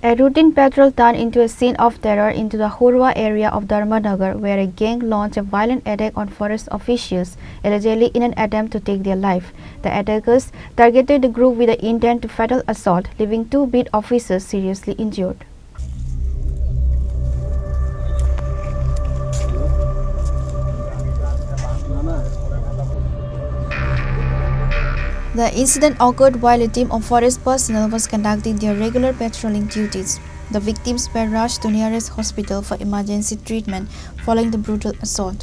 A routine patrol turned into a scene of terror into the Horwa area of Dharmanagar, where a gang launched a violent attack on forest officials, allegedly in an attempt to take their life. The attackers targeted the group with the intent to fatal assault, leaving two beat officers seriously injured. The incident occurred while a team of forest personnel was conducting their regular patrolling duties. The victims were rushed to nearest hospital for emergency treatment following the brutal assault.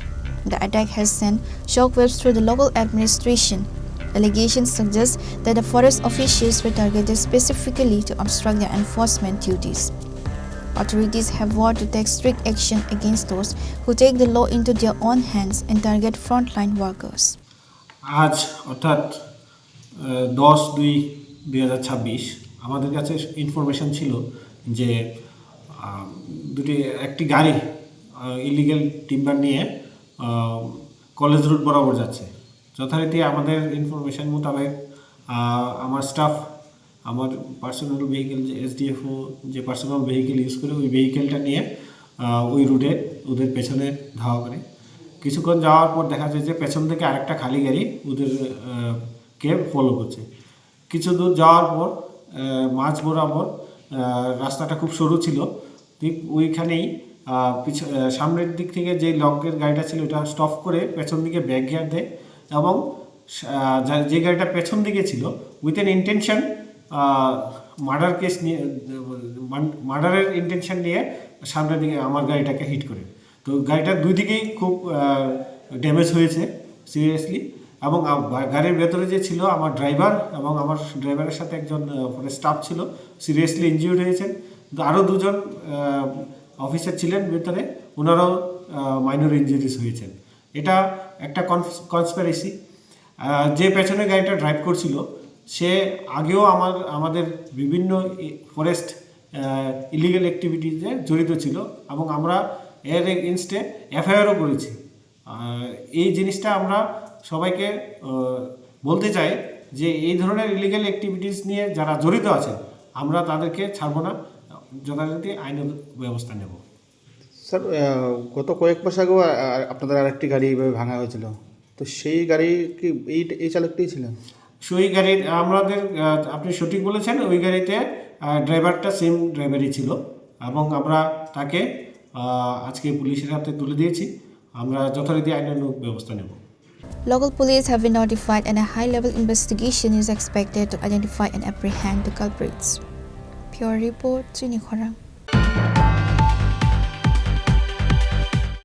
The attack has sent shockwaves through the local administration. Allegations suggest that the forest officials were targeted specifically to obstruct their enforcement duties. Authorities have vowed to take strict action against those who take the law into their own hands and target frontline workers. আজ অর্থাৎ 10/2/2026 আমাদের কাছে information ছিল যে একটি গাড়ি illegal timber নিয়ে college root বরাবর যাচ্ছে। যথারীতি আমাদের ইনফরমেশন মোতাবেক আমার স্টাফ আমার পার্সোনাল ভেহিকেল যে এসডিএফও যে পার্সোনাল ভেহিকেল ইউজ করে ওই ভেহিকেলটা নিয়ে ওই রুটে ওদের পেছনে ধাওয়া করে। কিছুক্ষণ যাওয়ার পর দেখা যায় যে পেছন থেকে আরেকটা খালি গাড়ি ওদের কে ফলো করছে। কিছু দূর যাওয়ার পর মাঝ বরাবর রাস্তাটা খুব সরু ছিল, ঠিক ওইখানেই সামনের দিক থেকে যে লগের গাড়িটা ছিল ওটা স্টপ করে পেছন দিকে ব্যাক গিয়ার দেয় এবং যে গাড়িটা পেছন দিকে ছিল with an intention murder case নিয়ে মার্ডারের ইন্টেনশন নিয়ে সামনের দিকে আমার গাড়িটাকে হিট করে। তো গাড়িটার দুই দিকেই খুব ড্যামেজ হয়েছে সিরিয়াসলি, এবং গাড়ির ভেতরে যে ছিল আমার ড্রাইভার এবং আমার ড্রাইভারের সাথে একজন স্টাফ ছিল সিরিয়াসলি ইনজিউর্ড হয়েছেন। আরও দুজন অফিসার ছিলেন ভেতরে, ওনারাও মাইনর ইনজুরিজ হয়েছেন। এটা একটা কনস্পিরেসি। যে পেছনে গাড়িটা ড্রাইভ করছিল সে আগেও আমাদের বিভিন্ন ফরেস্ট ইলিগাল অ্যাক্টিভিটিতে জড়িত ছিল এবং আমরা এর এগেনস্টে এফআইআরও করেছি। এই জিনিসটা আমরা সবাইকে বলতে চাই যে এই ধরনের ইলিগাল অ্যাক্টিভিটিস নিয়ে যারা জড়িত আছেন আমরা তাদেরকে ছাড়ব না, যথারীতি আইনের ব্যবস্থা নেব। স্যার, গত কয়েক মাস আগেও আপনাদের আরেকটি গাড়ি এইভাবে ভাঙা হয়েছিল, তো সেই গাড়ি কি এই চালকটাই ছিলেন? সেই গাড়ির আমাদের আপনি সঠিক বলেছেন, ওই গাড়িতে ড্রাইভারটা সেম ড্রাইভারই ছিল এবং আমরা তাকে আজকে পুলিশের হাতে তুলে দিয়েছি। আমরা যথারীতি আইনানুগ ব্যবস্থা নেব। Local police have been notified and a high-level investigation is expected to identify and apprehend the culprits. Pure Report, Chini Khorang.